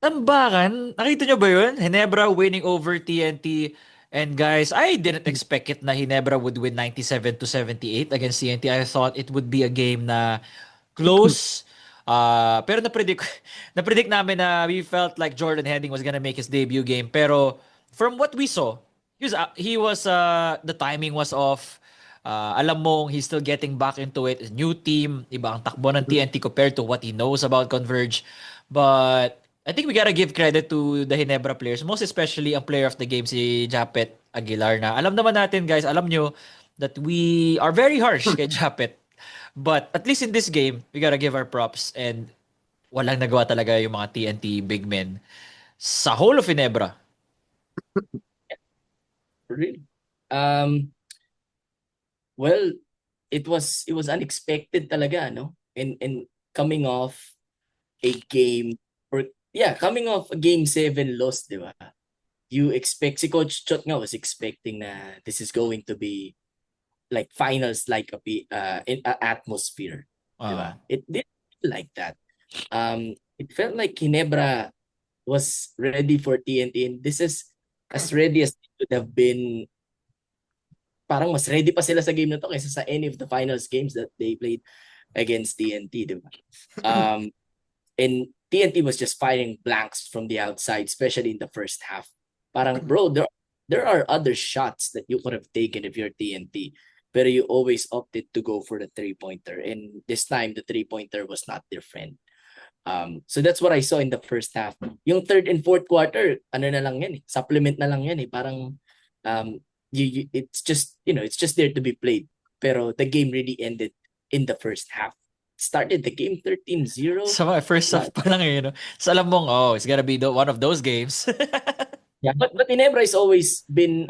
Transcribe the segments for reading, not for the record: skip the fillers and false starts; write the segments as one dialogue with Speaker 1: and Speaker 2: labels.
Speaker 1: Tambakan, nakita nyo ba yun? Hinebra winning over TNT. And guys, I didn't expect it na Hinebra would win 97-78 against TNT. I thought it would be a game na close. Pero napredict, napredict namin na we felt like Jordan Henning was gonna make his debut game. Pero from what we saw, the timing was off. Alam mong he's still getting back into it. New team, iba ang takbo ng TNT compared to what he knows about Converge. But I think we gotta give credit to the Hinebra players, most especially ang player of the game, si Japet Aguilar na alam naman natin guys, alam nyo that we are very harsh kay Japet. But at least in this game, we gotta give our props and walang nagawa talaga yung mga TNT big men sa whole of Hinebra.
Speaker 2: Really? Um, well, it was unexpected talaga, no? And coming off a game or yeah, coming off a game 7 loss, di ba? You expect si Coach Chot nga was expecting na this is going to be like finals like in a atmosphere, di ba?
Speaker 1: Uh,
Speaker 2: It didn't feel like that. It felt like Ginebra was ready for TNT, and this is as ready as it could have been. Parang mas ready pa sila sa game na to kaysa sa any of the finals games that they played against TNT, di ba? Um, and TNT was just firing blanks from the outside, especially in the first half. Parang, bro, there are other shots that you could have taken if you're TNT, but you always opted to go for the three-pointer. And this time, the three-pointer was not their friend. So that's what I saw in the first half. Yung third and fourth quarter, ano na lang yan eh, supplement na lang yan eh. Parang um, it's just, it's just there to be played. Pero the game really ended in the first half. Started the game 13-0.
Speaker 1: sa mga first half
Speaker 2: But
Speaker 1: pa lang eh, no? So alam mong, oh, it's gonna be one of those games.
Speaker 2: yeah, but Ginebra has always been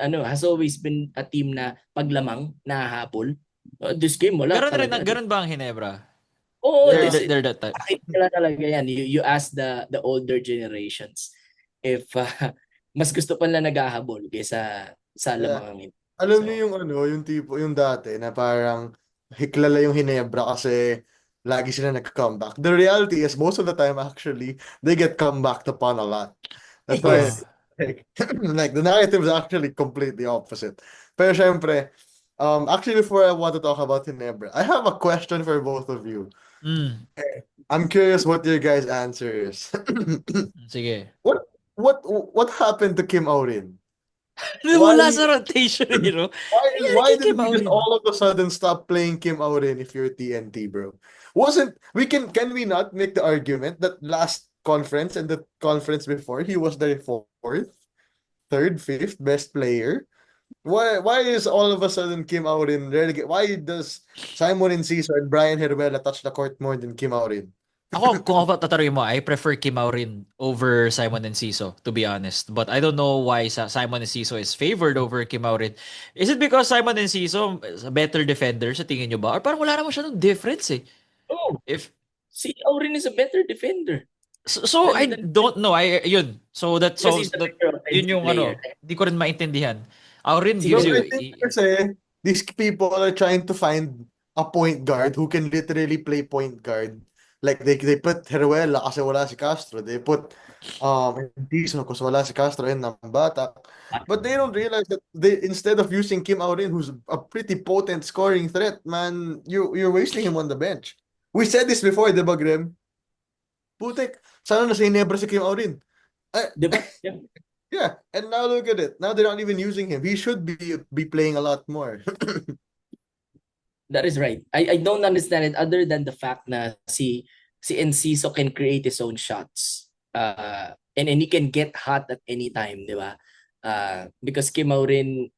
Speaker 2: a team na paglamang nahahabol. This game wala talaga.
Speaker 1: Ganun ba ang Hinebra?
Speaker 2: Oo,
Speaker 1: They're,
Speaker 3: Yeah.
Speaker 1: they're, they're that type.
Speaker 2: bakit nila talaga yan. You ask the older generations if mas gusto pa nila naghahabol kaysa sa
Speaker 3: Yeah.
Speaker 2: lamang hindi.
Speaker 3: Alam niyo
Speaker 2: So,
Speaker 3: yung yung tipo, yung dati na parang hiklala yung Hinebra kasi lagi sila nag-comeback. The reality is most of the time actually they get comeback upon a lot. That's why
Speaker 1: Uh,
Speaker 2: yes.
Speaker 3: like the narrative is actually completely opposite. Pero syempre, actually before I want to talk about Hinebra, I have a question for both of you.
Speaker 1: mm,
Speaker 3: I'm curious what your guys' answer is.
Speaker 1: sige.
Speaker 3: What what happened to Kim Aurin? Why
Speaker 1: Wala sa rotation,
Speaker 3: why
Speaker 1: Kay
Speaker 3: did
Speaker 1: Kim
Speaker 3: we just
Speaker 1: Aurin.
Speaker 3: all of a sudden stop playing Kim Aurin if you're TNT, bro? Wasn't we can we not make the argument that last conference and the conference before he was their fourth, third, fifth best player? Why is all of a sudden Kim Aurin relegate? Why does Simon Enciso and Brian Heruela touch the court more than Kim Aurin?
Speaker 1: Ako, kung ako tatanungin mo, I prefer Kim Aurin over Simon Enciso, to be honest. But I don't know why Simon Enciso is favored over Kim Aurin. Is it because Simon Enciso is a better defender sa tingin nyo ba? Or parang wala naman siya ng difference eh.
Speaker 2: Oh,
Speaker 1: If,
Speaker 2: si Aurin is a better defender
Speaker 1: so I
Speaker 2: than
Speaker 1: don't know. Yun. So
Speaker 2: because he's a better
Speaker 1: yun
Speaker 2: offensive
Speaker 1: yung
Speaker 2: player.
Speaker 1: di ko rin maintindihan. Aurin gives
Speaker 3: Bro,
Speaker 2: Siguro,
Speaker 3: I
Speaker 1: you,
Speaker 3: think kasi these people are trying to find a point guard who can literally play point guard. Like they put Heruela kasi wala si Castro. They put Dizon kasi wala si Castro and Nambata. But they don't realize that they instead of using Kim Aurin, who's a pretty potent scoring threat, man, you're wasting him on the bench. We said this before, di ba, Grem? Putek, sana nasa Inebra si Kim Aurin.
Speaker 2: di ba? Yeah.
Speaker 3: Yeah, and now look at it. Now they're not even using him. He should be playing a lot more.
Speaker 2: That is right. I don't understand it other than the fact na si Enciso can create his own shots. And he can get hot at any time, di ba? Because Kim Aurin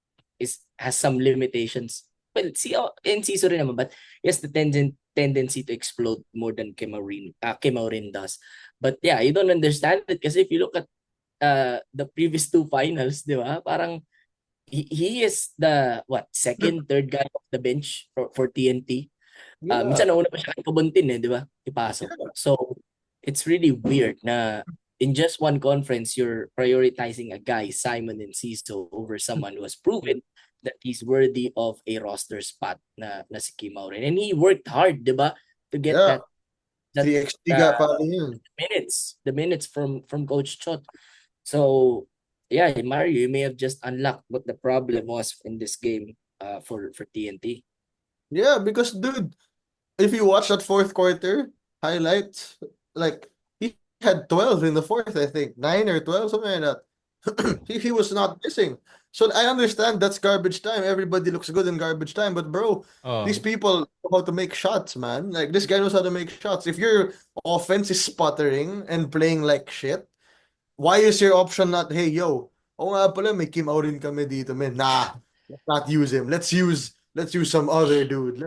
Speaker 2: has some limitations. Well, si Enciso rin naman, but he has the tendency to explode more than Kim Aurin does. But yeah, you don't understand it kasi if you look at the previous two finals, di ba? Parang he is the second, third guy off the bench for TNT.
Speaker 3: Yeah.
Speaker 2: Minsan nauna pa siya kay Kabuntin eh, di ba? Ipasok. So, it's really weird na in just one conference, you're prioritizing a guy, Simon Enciso, over someone who has proven that he's worthy of a roster spot na si Kim Aurin. And he worked hard, di ba? To get
Speaker 3: Yeah.
Speaker 2: that that
Speaker 3: 3xG ga pa rin yun.
Speaker 2: the minutes from Coach Chot. So yeah, Mario, you may have just unlocked what the problem was in this game for TNT.
Speaker 3: Yeah, because dude, if you watch that fourth quarter highlights, like he had 12 in the fourth, I think. 9 or 12, something like that. He was not missing. So I understand that's garbage time. Everybody looks good in garbage time, but bro, these
Speaker 1: Oh.
Speaker 3: people know how to make shots, man. Like this guy knows how to make shots. If your offense is sputtering and playing like shit, why is your option not, hey, yo, oh nga pala, may Kim Aurin kami dito, man. Nah, let's not use him. Let's use some other dude.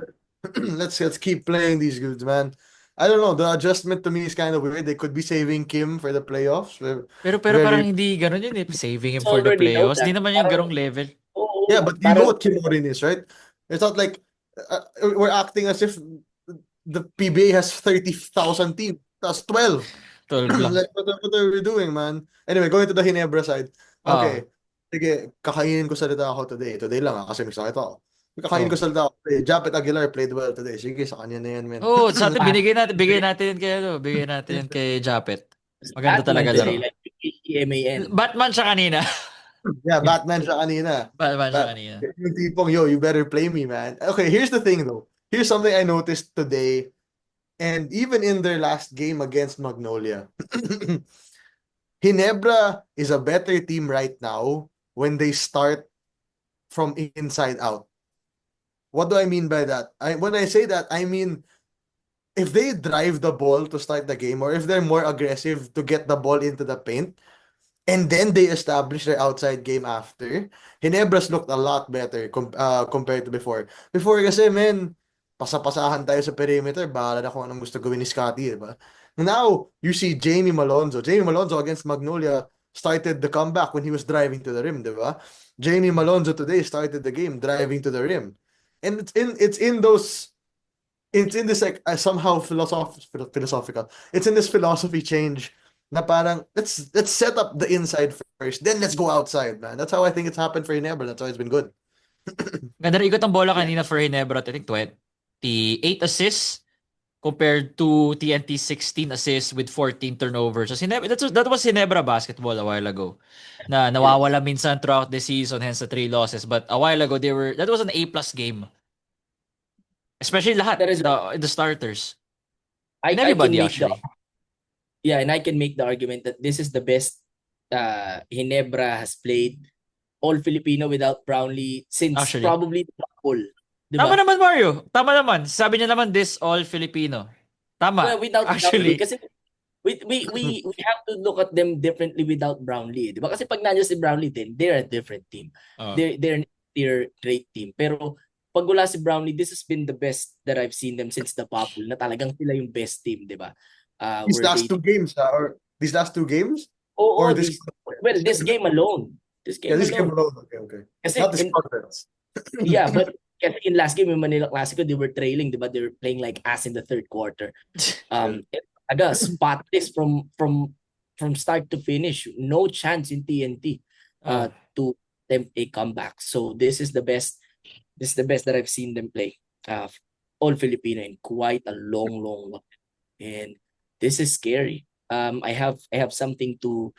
Speaker 3: Let's keep playing these dudes, man. I don't know. The adjustment to me is kind of weird. They could be saving Kim for the playoffs.
Speaker 1: Pero parang
Speaker 3: Very,
Speaker 1: hindi gano'n yun eh. Saving him
Speaker 2: So
Speaker 1: for the
Speaker 2: already know
Speaker 1: playoffs. Di
Speaker 2: that.
Speaker 1: naman yung ganong level.
Speaker 3: yeah,
Speaker 2: Oo,
Speaker 3: but you know
Speaker 2: parang
Speaker 3: what Kim Aurin is, right? It's not like we're acting as if the PBA has 30,000 teams. That's 12.
Speaker 1: 12 lang.
Speaker 3: Like, what are we doing, man? Anyway, going to the Hinebra side.
Speaker 1: Ah.
Speaker 3: Okay. Sige, kakainin ko salita ako today. Today lang kasi may sakit ako. Kakainin ko
Speaker 1: Oh.
Speaker 3: salita ako today. Japet Aguilar played well today. Sige, sa kanya na yan, man.
Speaker 1: Oh, sa atin bigay natin kay bigay natin kay Japet. Maganda
Speaker 2: Batman
Speaker 1: talaga
Speaker 2: today,
Speaker 1: laro.
Speaker 2: like EMAN.
Speaker 1: Batman siya kanina.
Speaker 3: Yeah, Batman siya kanina.
Speaker 1: Batman siya kanina.
Speaker 3: Yung tipong, yo, you better play me, man. Okay, here's the thing, though. Here's something I noticed today, and even in their last game against Magnolia. Hinebra is a better team right now when they start from inside out. What do I mean by that? When I say that, I mean if they drive the ball to start the game, or if they're more aggressive to get the ball into the paint, and then they establish their outside game after, Hinebras looked a lot better compared to before. Before kasi, man, pasapasahan tayo sa perimeter, bahala na kung anong gusto gawin ni Scotty, diba? Now, you see Jamie Malonzo. Jamie Malonzo against Magnolia started the comeback when he was driving to the rim, diba? Jamie Malonzo today started the game driving to the rim. And it's in this like somehow philosophical. It's in this philosophy change na parang let's set up the inside first, then let's go outside, man. That's how I think it's happened for Ginebra. That's why it's been good.
Speaker 1: Ganda rin ikot ang bola kanina for Hinebra. I think 28 assists compared to TNT 16 assists with 14 turnovers. So that was Hinebra basketball a while ago. Na nawawala minsan throughout the season, hence the 3 losses. But a while ago, that was an A+ game. Especially lahat,
Speaker 2: That is-
Speaker 1: the starters.
Speaker 2: I
Speaker 1: And
Speaker 2: can
Speaker 1: everybody
Speaker 2: make
Speaker 1: actually.
Speaker 2: and I can make the argument that this is the best Hinebra has played all Filipino without Brownlee since
Speaker 1: Actually.
Speaker 2: probably the bubble.
Speaker 1: Tama naman, Mario. Tama naman. Sabi niya naman, this all Filipino. Tama.
Speaker 2: Well, without
Speaker 1: Actually.
Speaker 2: Brownlee. Kasi we have to look at them differently without Brownlee. Diba? Kasi pag nandiyan si Brownlee din, they're a different team.
Speaker 1: Oh.
Speaker 2: They're great team. Pero pag wala si Brownlee, this has been the best that I've seen them since the bubble, na talagang sila yung best team, di ba?
Speaker 3: These last two games, or these last two games?
Speaker 2: Or
Speaker 3: this
Speaker 2: game alone. This game
Speaker 3: game
Speaker 2: alone.
Speaker 3: alone. Okay.
Speaker 2: Kasi
Speaker 3: Not this conference.
Speaker 2: yeah, but kasi in last game, yung Manila Classico, they were trailing, di ba? They were playing like ass in the third quarter. Spotless from start to finish. No chance in TNT to attempt a comeback. So this is the best that I've seen them play. All Filipino in quite a long while. And this is scary. I have something to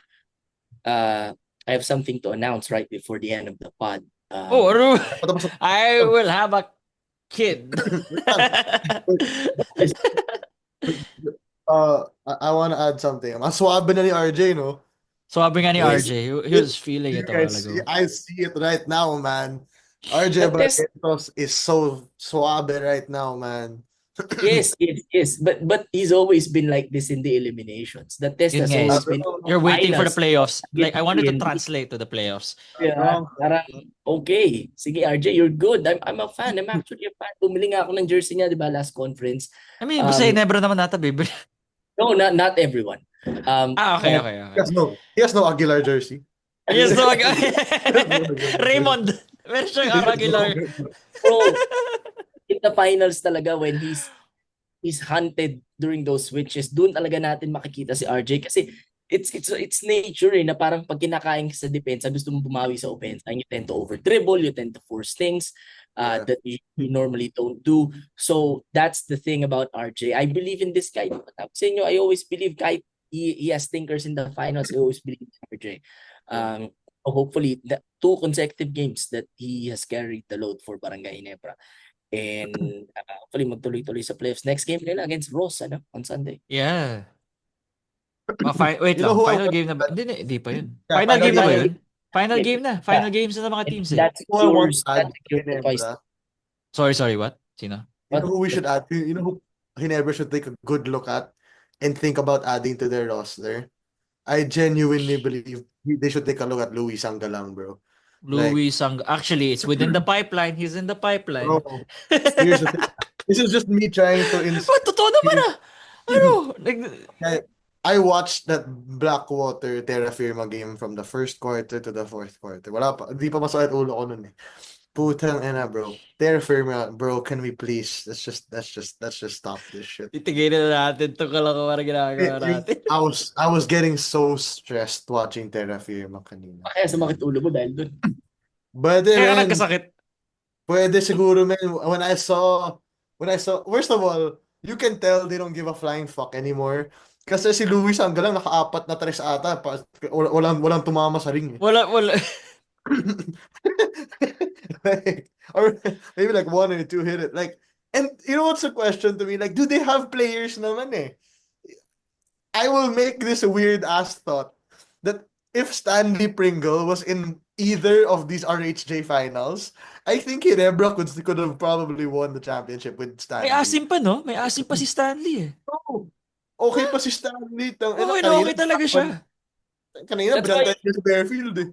Speaker 2: announce right before the end of the pod.
Speaker 1: I will have a kid.
Speaker 3: I want to add something. Maswabe na ni RJ, no?
Speaker 1: Swabe nga ni
Speaker 3: Yes.
Speaker 1: RJ. He was feeling it a while ago.
Speaker 3: I see it right now, man. RJ Barrientos is so suave right now, man.
Speaker 2: Yes. But he's always been like this in the eliminations. The test
Speaker 1: Yun
Speaker 2: has
Speaker 1: nga,
Speaker 2: always been
Speaker 1: You're waiting for the
Speaker 2: finals.
Speaker 1: playoffs. Like, I wanted to
Speaker 2: TNT.
Speaker 1: translate to the playoffs.
Speaker 2: Yeah, parang, okay. Sige, RJ, you're good. I'm a fan. I'm actually a fan. Bumili nga ako ng jersey niya, di ba, last conference.
Speaker 1: I mean, basta Hinebra naman nata, baby.
Speaker 2: No, not everyone.
Speaker 1: Okay.
Speaker 3: He has no Aguilar jersey.
Speaker 1: Yes, no, Raymond. Meron siyang Aguilar.
Speaker 2: So, in the finals talaga, when he's hunted during those switches, doon talaga natin makikita si RJ kasi it's nature na parang pag kinakain ka sa depensa, gusto mo bumawi sa offense, and you tend to over dribble, you tend to force things
Speaker 3: Yeah.
Speaker 2: that you normally don't do. So that's the thing about RJ. I believe in this guy. Sa inyo, I always believe kahit he has stinkers in the finals, I always believe in RJ. Hopefully, the 2 consecutive games that he has carried the load for Barangay Ginebra. And hopefully magtuloy-tuloy sa playoffs. Next game nila against Ross on Sunday.
Speaker 1: Yeah. Wait
Speaker 3: You know
Speaker 1: lang,
Speaker 3: who I
Speaker 1: final
Speaker 3: want
Speaker 1: game na ba?
Speaker 3: to add?
Speaker 1: Hindi pa yun.
Speaker 3: Yeah,
Speaker 1: Final
Speaker 3: final
Speaker 1: game na ba
Speaker 3: game.
Speaker 1: yun? Final game na. Final
Speaker 2: Yeah.
Speaker 1: games na ng mga
Speaker 2: And
Speaker 1: teams eh.
Speaker 2: that's
Speaker 3: Who I want
Speaker 2: yours.
Speaker 3: to add
Speaker 2: That's
Speaker 3: to
Speaker 2: your twice.
Speaker 3: Ginebra.
Speaker 1: Sorry, what? Sino?
Speaker 3: You know who we should add? You know who Ginebra should take a good look at and think about adding to their roster? I genuinely believe they should take a look at Louis Sangalang, bro.
Speaker 1: Louis Sang. Actually, it's within the pipeline. He's in the pipeline.
Speaker 3: Bro, here's the thing. This is just me trying to
Speaker 1: What? Totoo naman ah. Ano?
Speaker 3: I watched that Blackwater Terra Firma game from the first quarter to the fourth quarter. Wala pa, di pa masakit ulo ko nun eh. Putang ina, bro. Terra Firma, bro, can we please? Let's just stop this shit.
Speaker 1: Titigilin na natin itong kalokohan na ginagawa natin.
Speaker 3: I was getting so stressed watching Terra Firma kanina.
Speaker 2: Kaya sumakit ulo mo dahil dun.
Speaker 3: But
Speaker 1: Kaya
Speaker 3: then,
Speaker 1: nagkasakit.
Speaker 3: pwede siguro, man. When I saw, first of all, you can tell they don't give a flying fuck anymore. Kasi si Luis Anggalang naka-4 na tres ata. Walang tumama sa ring.
Speaker 1: Wala.
Speaker 3: Or maybe like 1 or 2 hit it. Like, and you know what's the question to me? Like, do they have players naman eh? I will make this weird ass thought that if Stanley Pringle was in either of these RHJ finals, I think Ginebra could have probably won the championship with Stanley.
Speaker 1: May asim pa, no? May asim pa si Stanley eh.
Speaker 3: Oh, okay pa si Stanley.
Speaker 1: Okay na okay talaga siya.
Speaker 3: Kanina,
Speaker 2: That's why-
Speaker 3: binantay niya sa Bearfield eh.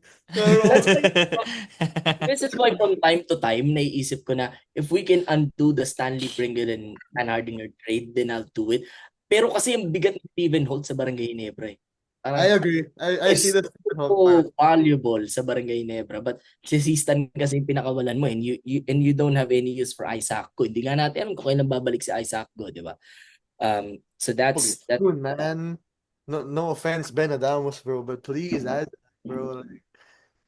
Speaker 2: This is why from time to time, naiisip ko na if we can undo the Stanley Pringle and Hardinger trade, then I'll do it. Pero kasi yung bigat ng Steven Holt sa Barangay Ginebra eh.
Speaker 3: I agree. I see that.
Speaker 2: So valuable sa Barangay Ginebra. But si Stan kasi yung pinakawalan mo and you don't have any use for Isaac Go. Hindi nga natin alam kung kailan babalik si Isaac Go, di ba? So that's
Speaker 3: Dude, man. No offense, Ben Adamos, bro, but please, bro. Like,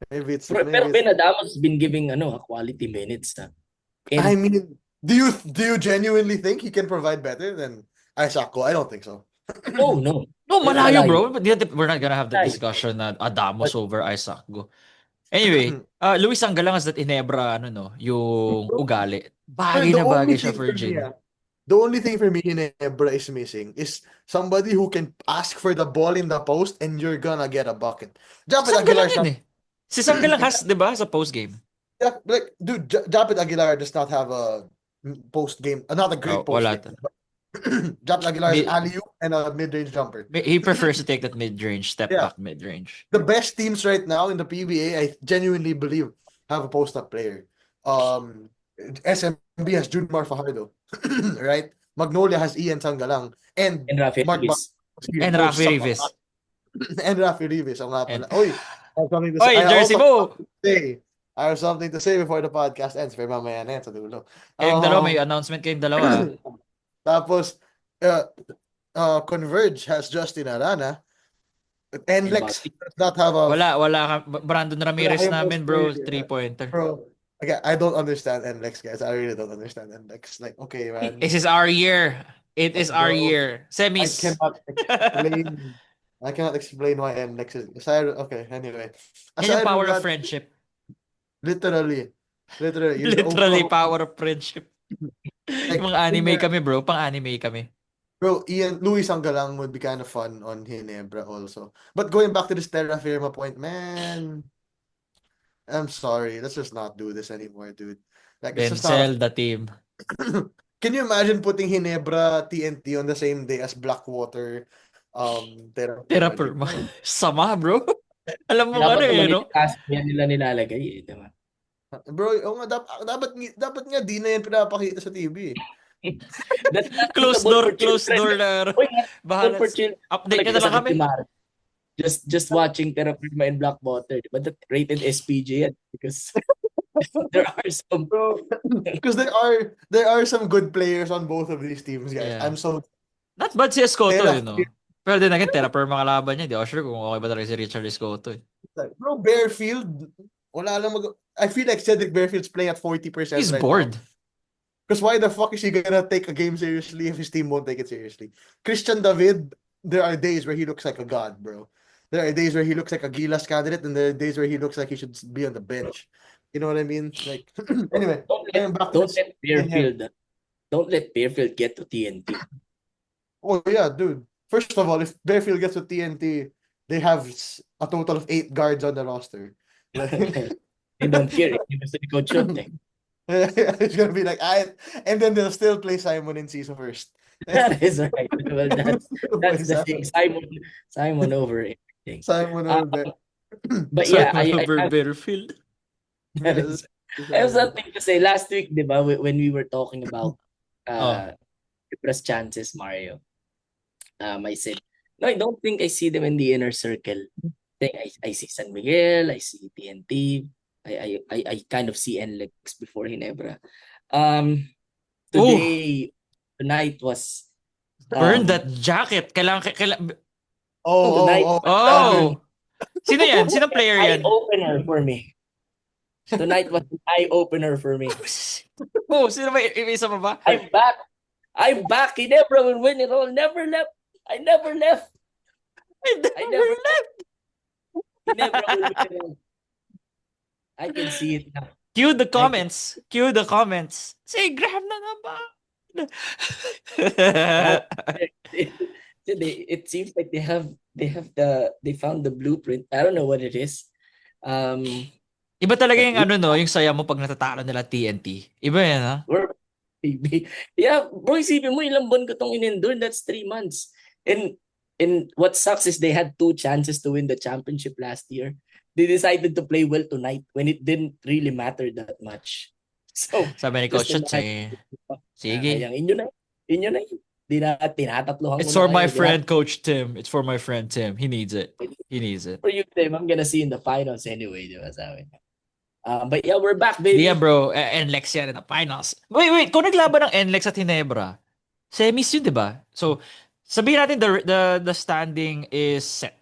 Speaker 3: maybe it's.
Speaker 2: Pero Ben Adamos has been giving quality minutes. And
Speaker 3: I mean, do you genuinely think he can provide better than Isaac Go? I don't think so.
Speaker 2: no.
Speaker 1: No, malayo,
Speaker 2: Malayo.
Speaker 1: bro. We're not gonna have the
Speaker 2: Malayo.
Speaker 1: discussion na Adamos over Isaac Go. Anyway, Luis Sangalang has that Ginebra, yung ugali. Bagay na bagay siya for Jin.
Speaker 3: The only thing for me Ginebra is missing is somebody who can ask for the ball in the post and you're gonna get a bucket. Japet Aguilar,
Speaker 1: Sangalang yun eh. Si Sangalang has, di ba, sa post-game?
Speaker 3: yeah, like, dude, Japet Aguilar does not have a post game, not a great post
Speaker 1: wala
Speaker 3: game. Japet Aguilar is
Speaker 1: Mid-
Speaker 3: alley-oop and a mid-range jumper.
Speaker 1: He prefers to take that mid-range, step
Speaker 3: Yeah.
Speaker 1: back mid-range.
Speaker 3: The best teams right now in the PBA, I genuinely believe, have a post-up player. SMB has Junmar Fajardo, right? Magnolia has Ian Sangalang and
Speaker 2: Rafi
Speaker 3: Mark
Speaker 2: Rivas.
Speaker 1: And Rafi Rivas.
Speaker 3: And Rafi Rivas. Ang nga pala.
Speaker 1: And-
Speaker 3: Oy, I have something to say.
Speaker 1: Oy,
Speaker 3: I
Speaker 1: jersey
Speaker 3: also
Speaker 1: mo!
Speaker 3: I have something to say before the podcast ends. Pero mamaya na yan sa dulo.
Speaker 1: Kayong dalawa, may announcement kayong dalawa.
Speaker 3: Tapos, Converge has Justin Arana. And Lex does not have a...
Speaker 1: Wala Brandon Ramirez
Speaker 3: Wala kayong
Speaker 1: namin, bro.
Speaker 3: post player.
Speaker 1: 3-pointer.
Speaker 3: Bro, okay, I don't understand NLEX, guys. I really don't understand NLEX. Like, okay, man.
Speaker 1: This is our year. It is our
Speaker 3: Bro,
Speaker 1: year. Semis.
Speaker 3: I cannot explain why NLEX is... Okay, anyway.
Speaker 1: Yan yung
Speaker 3: Aside
Speaker 1: power
Speaker 3: from
Speaker 1: of
Speaker 3: that,
Speaker 1: friendship.
Speaker 3: Literally.
Speaker 1: Literally, power of friendship.
Speaker 3: Like,
Speaker 1: Mga anime kami, bro. Pang-anime kami.
Speaker 3: Bro, Luis Sangalang would be kind of fun on Ginebra also. But going back to this Terra Firma point, man, I'm sorry. Let's just not do this anymore, dude. Like, it's
Speaker 1: Then
Speaker 3: just not.
Speaker 1: sell the team.
Speaker 3: Can you imagine putting Ginebra TNT on the same day as Blackwater
Speaker 1: Terra Firma. Sama, bro. Alam mo ano eh, no?
Speaker 2: Yan nila nilalagay eh, diba?
Speaker 3: Bro, dapat nga di na yan pinapakita sa TV.
Speaker 2: That's not
Speaker 1: Close
Speaker 2: suitable
Speaker 1: door,
Speaker 2: for
Speaker 1: close
Speaker 2: children.
Speaker 1: door na.
Speaker 2: Uy,
Speaker 1: Bahala.
Speaker 2: for children.
Speaker 1: Update na lang kami.
Speaker 2: Just watching Terra Firma and Blackwater. But that rated SPJ yan because there are some
Speaker 3: Because there are some good players on both of these teams, guys.
Speaker 1: Yeah.
Speaker 3: I'm so
Speaker 1: Not bad si Escoto,
Speaker 3: Terra
Speaker 1: you know. Pero din again, terapper mga laban niya. Di ako sure kung okay ba talaga si Richard Escoto eh.
Speaker 3: Like, bro, Bearfield, wala lang I feel like Cedric Bearfield's playing at 40%
Speaker 1: He's
Speaker 3: right now.
Speaker 1: bored.
Speaker 3: Because why the fuck is he gonna take a game seriously if his team won't take it seriously? Christian David, there are days where he looks like a god, bro. There are days where he looks like a Gilas candidate, and there are days where he looks like he should be on the bench. You know what I mean? Like, anyway, going back to
Speaker 2: Don't
Speaker 3: this.
Speaker 2: let don't let Bearfield get to TNT.
Speaker 3: Oh yeah, dude. First of all, if Bearfield gets to TNT, they have a total of 8 guards on the roster. Like,
Speaker 2: They don't care. Hindi gusto ni Coach Shot eh.
Speaker 3: it's gonna be like and then they'll still play Simon in season first.
Speaker 2: That is right. Well, that's the thing. Simon over everything.
Speaker 3: Simon
Speaker 2: Um,
Speaker 3: over
Speaker 2: but yeah,
Speaker 1: Simon
Speaker 2: I
Speaker 1: over
Speaker 2: have,
Speaker 1: Bearfield.
Speaker 2: that is, I have something to say. Last week, di ba, when we were talking about
Speaker 1: Oh.
Speaker 2: Ibra's chances, Mario, I said, no, I don't think I see them in the inner circle. I see San Miguel, I see TNT, I kind of see NLEX before Ginebra. Tonight was
Speaker 1: Burn that jacket. Kailangan.
Speaker 2: tonight
Speaker 3: Oh,
Speaker 1: Oh! Sino yan? Sinong player yan?
Speaker 2: eye-opener for me. Tonight was an eye-opener for me.
Speaker 1: Oh, sino ba? Isa pa ba?
Speaker 2: I'm back. I'm back. Ginebra will win it all. Never left. I never left.
Speaker 1: I never left.
Speaker 2: Ginebra will win it all. I can see it now.
Speaker 1: Cue the comments. Cue the comments. Say, Graham na nga ba?
Speaker 2: It seems like they found the blueprint. I don't know what it is.
Speaker 1: Iba talaga yung yung saya mo pag natatalo nila TNT. Iba yan, ha?
Speaker 2: Yeah, bro, isipin mo, ilang buwan ko tong in-endure, that's 3 months. And what sucks is they had 2 chances to win the championship last year. They decided to play well tonight when it didn't really matter that much. So,
Speaker 1: sabi ni Coach Shots sige.
Speaker 2: Inyo na yun. Tinatatlohan
Speaker 1: It's
Speaker 2: mo
Speaker 1: for
Speaker 2: na
Speaker 1: my
Speaker 2: kayo.
Speaker 1: friend, Coach Tim. It's for my friend, Tim. He needs it.
Speaker 2: For you, Tim, I'm gonna see in the finals anyway, di ba sabi? But yeah, we're back, baby.
Speaker 1: Yeah, bro. NLEX yan in the finals. Wait. Kung naglaban ng NLEX at Ginebra, semis yun, di ba? So, sabihin natin the standing is set.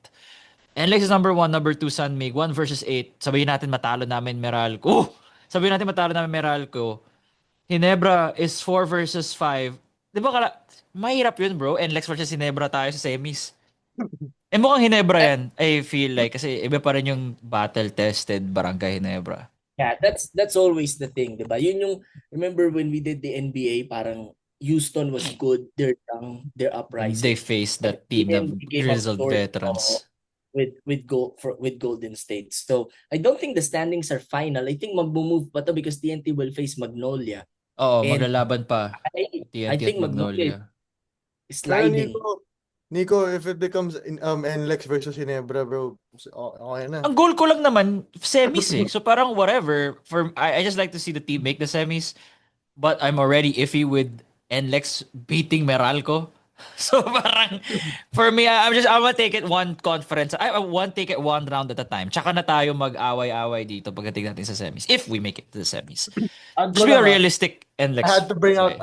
Speaker 1: NLEX is number 1, number 2, San Mig. 1 versus 8. Sabihin natin matalo namin Meralco. Ginebra is 4 versus 5. Di ba mahirap yun, bro? NLEX versus Ginebra tayo sa semis. Mukhang Ginebra yan. I feel like. Kasi iba pa rin yung battle-tested Barangay Ginebra.
Speaker 2: Yeah, that's always the thing, di ba? Yun yung, remember when we did the NBA, parang Houston was good, they're young, they're uprising.
Speaker 1: They faced that team of grizzled veterans.
Speaker 2: With Golden State. So, I don't think the standings are final. I think mag-move pa to because TNT will face Magnolia.
Speaker 1: Oo,
Speaker 2: And
Speaker 1: maglalaban pa.
Speaker 2: I
Speaker 1: TNT
Speaker 2: think
Speaker 1: at Magnolia.
Speaker 2: is
Speaker 3: Pero
Speaker 2: sliding.
Speaker 3: Nico, if it becomes NLEX versus Ginebra, bro, okay na.
Speaker 1: Ang goal ko lang naman, semis eh. So parang whatever. I just like to see the team make the semis. But I'm already iffy with NLEX beating Meralco. So parang, for me, I'm gonna take it one conference. I want take it one round at a time. Tsaka na tayo mag-away-away dito pagdating natin sa semis. If we make it to the semis. Just be a realistic NLEX.
Speaker 3: I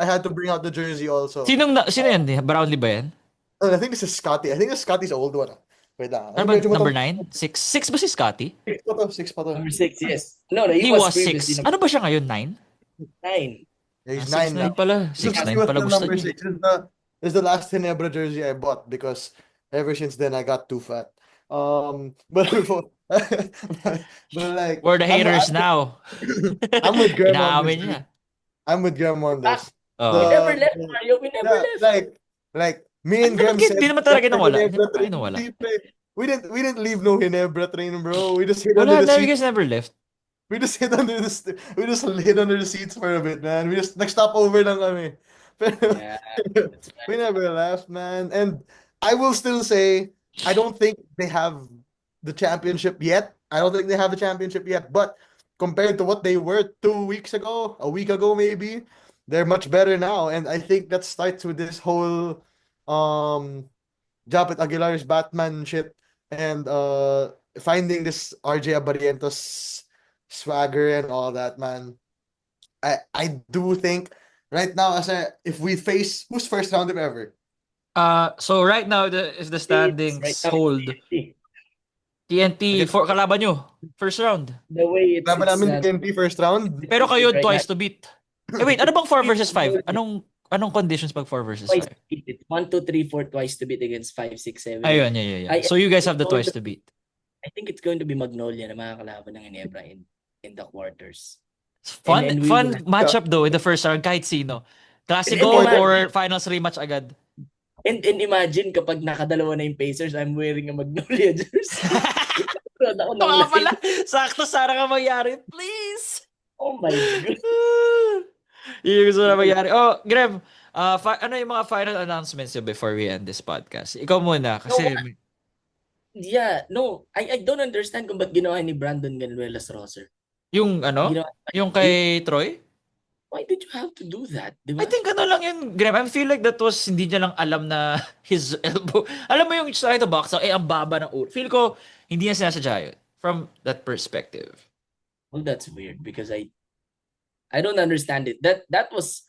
Speaker 3: had to bring out the jersey also.
Speaker 1: Sino yan? Brownlee ba yan?
Speaker 3: I think this is Scotty. I think this is Scotty's old one. Wait lang.
Speaker 1: Ano ba, number 9? 6? 6 ba si Scotty?
Speaker 3: 6 pa to.
Speaker 2: Number 6, yes. No,
Speaker 1: He was 6.
Speaker 2: previously
Speaker 1: Ano ba siya ngayon? 9?
Speaker 2: 9.
Speaker 3: Yeah, he's
Speaker 1: 6'9"
Speaker 3: 9 now.
Speaker 1: pala.
Speaker 3: He
Speaker 1: 6'9"
Speaker 3: was
Speaker 1: pala
Speaker 3: the
Speaker 1: gusto
Speaker 3: number
Speaker 1: niya.
Speaker 3: 6. This is the last Ginebra jersey I bought because ever since then I got too fat. But like
Speaker 1: We're the haters now.
Speaker 3: I'm with Graham on
Speaker 1: Inaamin
Speaker 3: this.
Speaker 1: niya.
Speaker 3: I'm with Graham on this.
Speaker 2: We never left, Mario. We never left.
Speaker 3: Like me and Graham said,
Speaker 1: Hindi naman talaga nawala.
Speaker 3: Ginebra
Speaker 1: Hindi
Speaker 3: train,
Speaker 1: nawala.
Speaker 3: we didn't leave no Ginebra train, bro. We just hid
Speaker 1: Wala
Speaker 3: under the
Speaker 1: na, you
Speaker 3: seats.
Speaker 1: guys never left.
Speaker 3: We just hid under the seats for a bit, man. We just nag-stop over lang kami. Pero
Speaker 2: Yeah, that's right.
Speaker 3: we never left, man. And I will still say, I don't think they have the championship yet. But compared to what they were 2 weeks ago, a week ago maybe, they're much better now. And I think that starts with this whole Japet Aguilar's Batman shit and finding this RJ Abarientos swagger and all that, man. I do think right now, if we face who's first round if ever?
Speaker 1: So right now is the
Speaker 2: It's right
Speaker 1: standings
Speaker 2: now it's
Speaker 1: hold.
Speaker 2: TNT.
Speaker 1: TNT
Speaker 3: Against
Speaker 1: for kalaban nyo. First round.
Speaker 2: The way it's
Speaker 3: laban
Speaker 2: it's
Speaker 3: namin TNT first round.
Speaker 1: Pero kayo
Speaker 2: right now,
Speaker 1: twice to beat. Wait, ano bang 4 versus 5?
Speaker 2: it's
Speaker 1: Anong conditions pag 4 versus
Speaker 2: twice
Speaker 1: 5?
Speaker 2: to beat. It's 1, 2, 3, 4 twice to beat against 5, 6, 7, 8.
Speaker 1: Ayun, yeah. So you guys have the twice to beat.
Speaker 2: I think it's going to be Magnolia na makakalaban ng Ginebra in the quarters.
Speaker 1: Fun
Speaker 2: And we
Speaker 1: fun
Speaker 2: will
Speaker 1: matchup though in the first round kahit sino. Classico
Speaker 2: And
Speaker 1: or
Speaker 2: imagine-
Speaker 1: finals rematch agad.
Speaker 2: and imagine kapag nakadalawa na yung Pacers, I'm wearing a Magnolia jersey. Nanonood ako
Speaker 1: Ito
Speaker 2: ng
Speaker 1: nga
Speaker 2: live.
Speaker 1: pala. Sakto sana ka mangyari. Please.
Speaker 2: Oh my God.
Speaker 1: Yun yung gusto na mangyari. Oh, Greg, ano yung mga final announcements nyo before we end this podcast? Ikaw muna kasi
Speaker 2: Yeah, no. I don't understand kung ba't ginawa ni Brandon Ganuelas Rosser.
Speaker 1: yung
Speaker 2: Ginawa,
Speaker 1: yung kay Troy?
Speaker 2: why did you have to do that? Di ba?
Speaker 1: I think ano lang yun, Graham. I feel like that was hindi niya lang alam na his elbow. Alam mo yung trying to box out, ang baba ng ulo. Feel ko, hindi niya sinasadya yun. From that perspective.
Speaker 2: Well, that's weird because I don't understand it. That was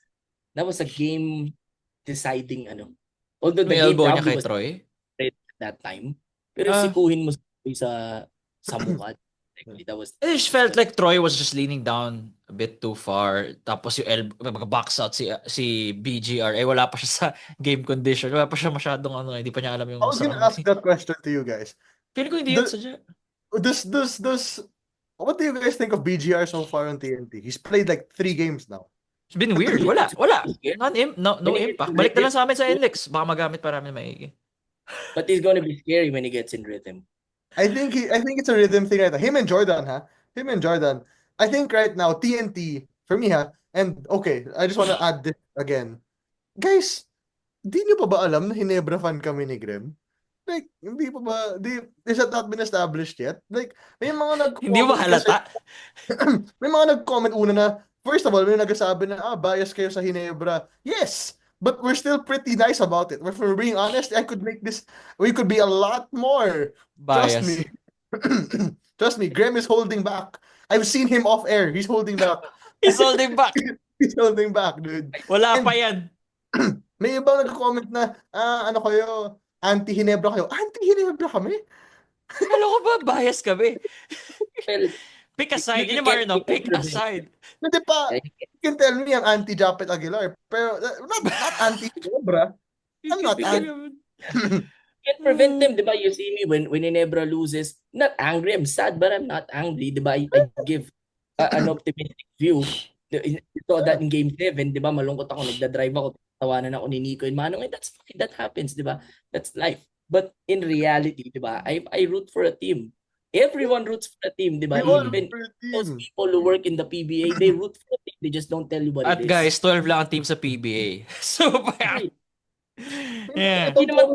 Speaker 2: a game deciding ano. Although the
Speaker 1: May
Speaker 2: game
Speaker 1: elbow niya
Speaker 2: probably
Speaker 1: kay
Speaker 2: was
Speaker 1: Troy.
Speaker 2: red at that time. Pero
Speaker 1: Ah.
Speaker 2: sikuhin mo sa mukha. Technically, that was
Speaker 1: I just felt like Troy was just leaning down a bit too far. Tapos yung elbow, mag-box out si BGR. Eh, wala pa siya sa game condition. Wala pa siya masyadong hindi pa niya alam yung
Speaker 3: I was gonna ask that question to you guys.
Speaker 1: Feeling ko hindi yun
Speaker 3: The-
Speaker 1: sadya.
Speaker 3: What do you guys think of BGR so far on TNT? He's played like 3 games now.
Speaker 1: It's been weird. Wala. No
Speaker 2: When he
Speaker 1: impact.
Speaker 2: gets in
Speaker 1: Balik na lang
Speaker 2: rhythm,
Speaker 1: sa amin sa NLEX. Baka magamit pa namin maigi.
Speaker 2: But he's gonna be scary when he gets in rhythm.
Speaker 3: I think it's a rhythm thing right now. Him and Jordan, huh? Him and Jordan. I think right now TNT for me, huh? And okay, I just want to add this again. Guys, di niyo pa ba alam na Hinebra fan kami ni Grem? Like, hindi pa ba, is that not been established yet? Like, may mga
Speaker 1: Hindi mo halata.
Speaker 3: may mga nag-comment una na, first of all, may nagsasabi na, bias kayo sa Hinebra. Yes! But we're still pretty nice about it. If we're being honest, we could be a lot more. Trust
Speaker 1: Bias.
Speaker 3: me. Trust me, Graham is holding back. I've seen him off air. He's holding back.
Speaker 1: He's holding back.
Speaker 3: He's holding back, dude.
Speaker 1: Wala
Speaker 3: And-
Speaker 1: pa yan.
Speaker 3: May ibang nag-comment na, ano kayo, anti-Hinebra kayo. Anti-Hinebra kami?
Speaker 1: Kala ko ba bias kami?
Speaker 2: Well,
Speaker 1: Pick a side.
Speaker 2: You
Speaker 1: Yun yung Marino.
Speaker 2: can't-
Speaker 1: Pick a side.
Speaker 3: Hindi pa, you can tell me ang anti-Japet Aguilar, pero not anti-Hinebra. I'm not
Speaker 2: can't prevent them, di ba? You see me when Ginebra loses, not angry, I'm sad, but I'm not angry, di ba? I give an optimistic view. You saw that in Game 7, di ba? Malungkot ako, nagda-drive ako, tawanan ako ni Nico and Manong, and that's fine, that happens, di ba? That's life. But in reality, di ba? I root for a team. Everyone roots for a team, di ba?
Speaker 3: We all
Speaker 2: Even
Speaker 3: root for a
Speaker 2: those
Speaker 3: team.
Speaker 2: people who work in the PBA, they root for a team. They just don't tell you what
Speaker 1: At
Speaker 2: it is.
Speaker 1: guys, 12 lang ang team sa PBA. So,
Speaker 2: Right.
Speaker 1: yeah.
Speaker 2: Hindi naman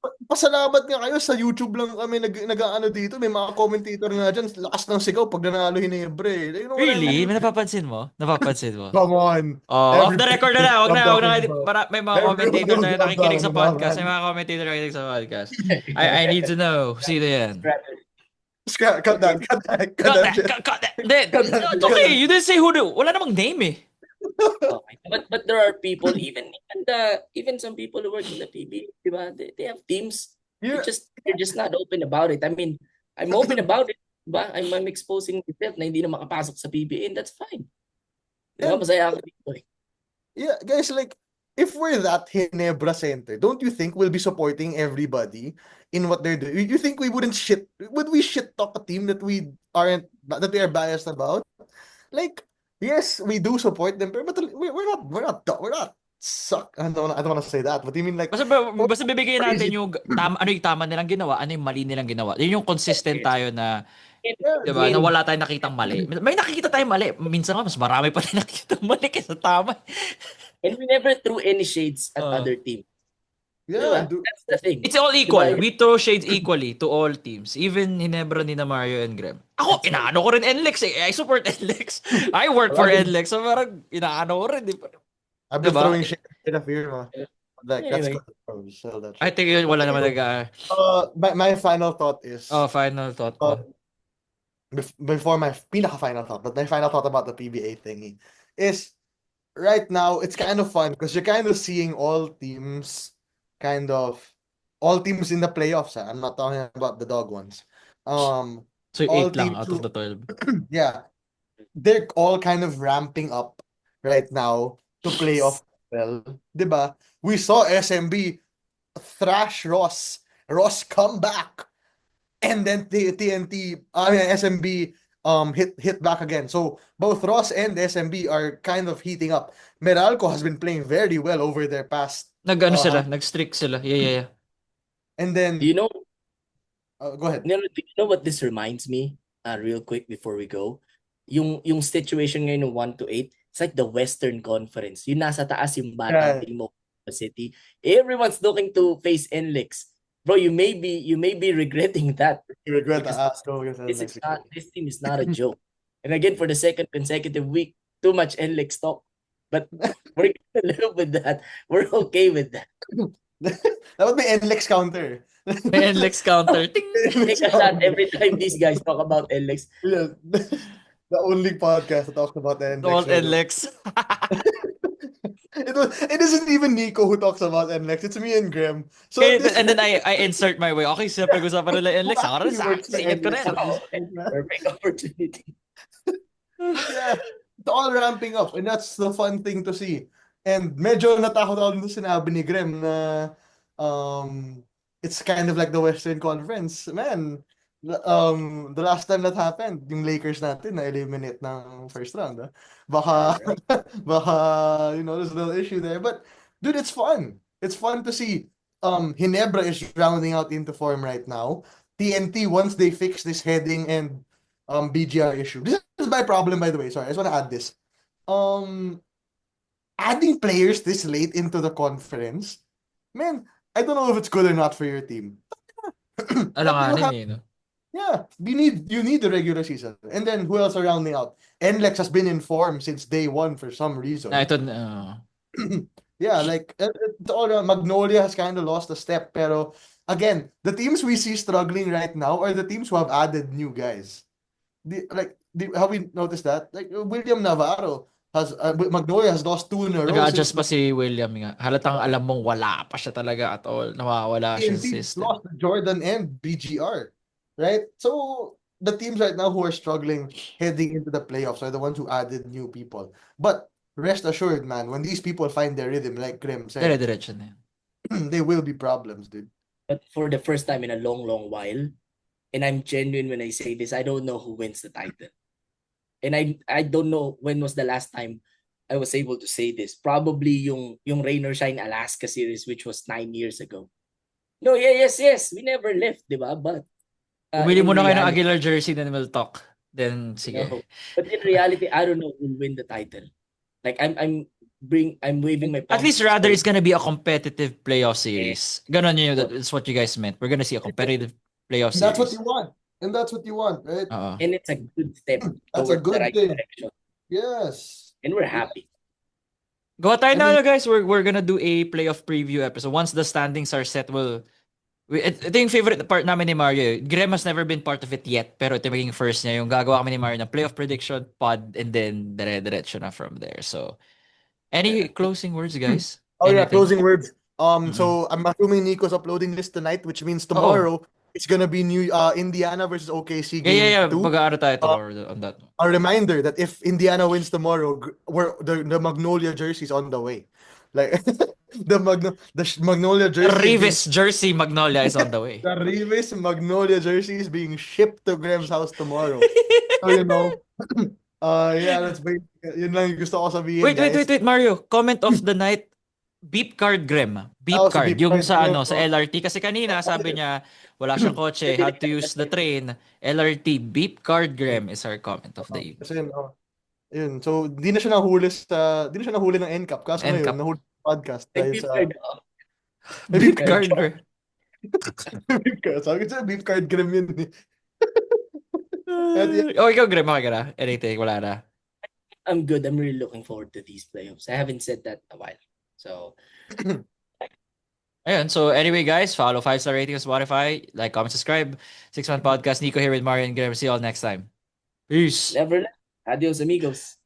Speaker 3: Pasalamat nga kayo sa YouTube lang kami nag-ano dito. May mga commentator nga dyan, lakas ng sigaw pag nanalo Hinebra eh. You know what I
Speaker 1: Really?
Speaker 3: mean?
Speaker 1: May napapansin mo? Napapansin mo?
Speaker 3: Come on.
Speaker 1: Oh, off the
Speaker 3: Everybody
Speaker 1: record na lang. Wag na.
Speaker 3: knows
Speaker 1: Para may mga
Speaker 3: Everyone
Speaker 1: commentator
Speaker 3: knows
Speaker 1: na
Speaker 3: what I'm
Speaker 1: nakikinig sa
Speaker 3: talking about,
Speaker 1: podcast.
Speaker 3: man.
Speaker 1: May mga commentator na nakikinig sa podcast. I need to know. Sino yan?
Speaker 3: Cut that. Cut that shit.
Speaker 1: Cut that. It's okay. You didn't say who do. Wala namang name eh.
Speaker 2: Okay. But there are people, even some people who work in the PBA, di ba? They have teams.
Speaker 3: Yeah.
Speaker 2: They're just not open about it. I mean, I'm open about it. Diba? I'm exposing myself na hindi na makapasok sa PBA, and that's fine. Diba?
Speaker 3: And-
Speaker 2: Masaya ako dito eh.
Speaker 3: Yeah, guys, like, if we're that Hinebra center, don't you think we'll be supporting everybody in what they're doing? You think would we shit talk a team that we are biased about? Like, yes, we do support them, but we're not suck. I don't want to say that, but you mean like,
Speaker 1: Basta bibigyan natin yung ano yung tama nilang ginawa, ano yung mali nilang ginawa. Yun yung consistent tayo na, diba, na wala tayong nakitang mali. May nakikita tayong mali. Minsan nga, mas marami pa tayong nakikita mali kaysa tama.
Speaker 2: And we never threw any shades at other teams.
Speaker 3: yeah,
Speaker 2: Diba? That's the thing.
Speaker 1: It's all equal.
Speaker 2: Diba?
Speaker 1: We throw shades equally to all teams. Even Hinebra ni na Mario and Graham. Ako, inaano ko rin NLEX eh. I support NLEX. I work for NLEX. So parang inaano ko rin.
Speaker 3: I've been
Speaker 1: Diba?
Speaker 3: throwing shit in the firma. Like, that's
Speaker 2: Anyway.
Speaker 3: good. So that's
Speaker 1: I think yun, wala naman
Speaker 3: my final thought is,
Speaker 1: final thought ko.
Speaker 3: before my pinaka-final thought, but my final thought about the PBA thingy is right now it's kind of fun because you're kind of seeing all teams kind of all teams in the playoffs. I'm not talking about the dog ones.
Speaker 1: So
Speaker 3: All
Speaker 1: 8 lang
Speaker 3: teams
Speaker 1: out of
Speaker 3: who,
Speaker 1: the 12.
Speaker 3: yeah, they're all kind of ramping up right now to playoff well, 'di ba? We saw SMB thrash Ross. Ross come back. And then TNT, I mean SMB hit back again. So both Ross and SMB are kind of heating up. Meralco has been playing very well over their past
Speaker 1: Nag-ano sila,
Speaker 3: hand.
Speaker 1: nag-streak sila. Yeah.
Speaker 3: And
Speaker 2: Do you
Speaker 3: then
Speaker 2: know,
Speaker 3: go ahead.
Speaker 2: do you know what this reminds me? Real quick before we go. Yung situation ngayon ng 1 to 8, it's like the Western Conference. Yung nasa taas yung batang
Speaker 3: Yeah,
Speaker 2: team mo, City. Everyone's looking to face NLEX. Bro, you may be regretting that
Speaker 3: you regret the
Speaker 2: because
Speaker 3: ass go against Mexico.
Speaker 2: this team is not a joke. And again, for the second consecutive week, too much NLEX talk. But we're gonna live with that. We're okay with that.
Speaker 3: That would be NLEX counter.
Speaker 1: May NLEX counter. Ting!
Speaker 2: Take a shot every time these guys talk about NLEX.
Speaker 3: Yeah. The only podcast that talks about the
Speaker 1: All
Speaker 3: NLEX.
Speaker 1: NLEX.
Speaker 3: It isn't even Nico who talks about NLEX. It's me and Graham. So
Speaker 1: Okay,
Speaker 3: this
Speaker 1: and then I insert my way. Okay, sila pag-usapan nila NLEX. Ako rin
Speaker 3: actually
Speaker 1: sa
Speaker 3: works for
Speaker 1: ingat ko
Speaker 3: NLEX
Speaker 1: rin.
Speaker 3: at this point, man.
Speaker 2: Perfect opportunity.
Speaker 3: Yeah, it's all ramping up and that's the fun thing to see. And medyo natakot ako nung sinabi ni Graham na um it's kind of like the Western Conference. Man, the last time that happened, yung Lakers natin na eliminate ng first round. Baka baka there's a little issue there, but dude, it's fun. It's fun to see. Hinebra is rounding out into form right now. TNT, once they fix this heading and BGR issue. This is my problem, by the way. Sorry, I just want to add this. Um, Adding players this late into the conference, man, I don't know if it's good or not for your team. But you
Speaker 1: Alanganin
Speaker 3: have,
Speaker 1: eh, no?
Speaker 3: yeah, you need the regular season. And then who else are rounding out? NLEX has been in form since day one for some reason.
Speaker 1: Na ito,
Speaker 3: Yeah, like it's all around. Magnolia has kind of lost a step, pero again, the teams we see struggling right now are the teams who have added new guys. Have we noticed that? Like William Navarro Magnolia has lost 2 in a row
Speaker 1: nag-a-adjust
Speaker 3: since
Speaker 1: pa si William nga. Halatang alam mong wala pa siya talaga at all. Nawawala siya sa
Speaker 3: TNT
Speaker 1: system.
Speaker 3: lost to Jordan and BGR, right? So the teams right now who are struggling heading into the playoffs are the ones who added new people. But rest assured, man, when these people find their rhythm, like Grim said,
Speaker 1: Dire-diretso na yan.
Speaker 3: they will be problems, dude.
Speaker 2: But for the first time in a long, long while, and I'm genuine when I say this, I don't know who wins the title. And I don't know when was the last time I was able to say this. Probably yung Rain or Shine Alaska series, which was 9 years ago. No, yes. We never left, di ba? But
Speaker 1: Bumili
Speaker 2: in
Speaker 1: muna kayo ng
Speaker 2: reality,
Speaker 1: Aguilar jersey, then we'll talk. Then, sige.
Speaker 2: no. But in reality, I don't know who'll win the title. Like I'm waving my
Speaker 1: At
Speaker 2: palms.
Speaker 1: least rather it's gonna be a competitive playoff series. Ganon yun, that's what you guys meant. We're gonna see a competitive playoff
Speaker 3: And that's what
Speaker 1: series.
Speaker 3: you want. And that's what you want, right?
Speaker 1: Oo.
Speaker 2: And it's a good step
Speaker 3: That's a
Speaker 2: towards the
Speaker 3: good
Speaker 2: right
Speaker 3: thing.
Speaker 2: direction.
Speaker 3: Yes.
Speaker 2: And we're happy.
Speaker 1: Gawa tayo
Speaker 3: I
Speaker 1: na,
Speaker 3: mean-
Speaker 1: guys. We're gonna do a playoff preview episode. Once the standings are set, ito yung favorite part namin ni Mario. Graham has never been part of it yet, pero ito maging first niya. Yung gagawa kami ni Mario na playoff prediction, pod, and then dire-diretso na from there. So, any closing words, guys?
Speaker 3: Oh yeah,
Speaker 1: Anything?
Speaker 3: closing words.
Speaker 1: Mhm.
Speaker 3: So I'm assuming Nico's uploading this tonight, which means tomorrow it's gonna be new Indiana versus OKC game
Speaker 1: Yeah.
Speaker 3: 2.
Speaker 1: Pag-aaro tayo tomorrow on that.
Speaker 3: A reminder that if Indiana wins tomorrow, the Magnolia jersey's on the way. Like the Magnolia jersey.
Speaker 1: Revis jersey Magnolia is on the way.
Speaker 3: The Revis Magnolia jersey is being shipped to Graham's house tomorrow. So yeah, that's yun lang yung gusto ko sabihin,
Speaker 1: Wait,
Speaker 3: guys.
Speaker 1: Mario. Comment of the night. Beep card, Graham. Beep
Speaker 3: Oh, sa
Speaker 1: card.
Speaker 3: beep
Speaker 1: Yung
Speaker 3: card,
Speaker 1: sa
Speaker 3: Graham.
Speaker 1: sa LRT. Kasi kanina sabi niya, wala siyang kotse, had to use the train. LRT, beep card, Graham is our comment of the evening.
Speaker 3: Kasi yun. So, di na siya nahuli ng NCAP. Kaso
Speaker 1: NCAP.
Speaker 3: ngayon, nahuli sa podcast. Dahil
Speaker 2: Beep
Speaker 3: sa
Speaker 2: card.
Speaker 1: Beep card, Graham.
Speaker 3: beep card. Sabi ko sa beep card, Graham yun.
Speaker 1: Ikaw, Graham, okay ka na? Anything, wala na.
Speaker 2: I'm good. I'm really looking forward to these playoffs. I haven't said that in a while. So
Speaker 1: Ayun, so anyway, guys, follow 5-star rating on Spotify, like, comment, subscribe. 6-Month Podcast, Nico here with Mario and Graham. See you all next time. Peace.
Speaker 2: never left. Adios, amigos.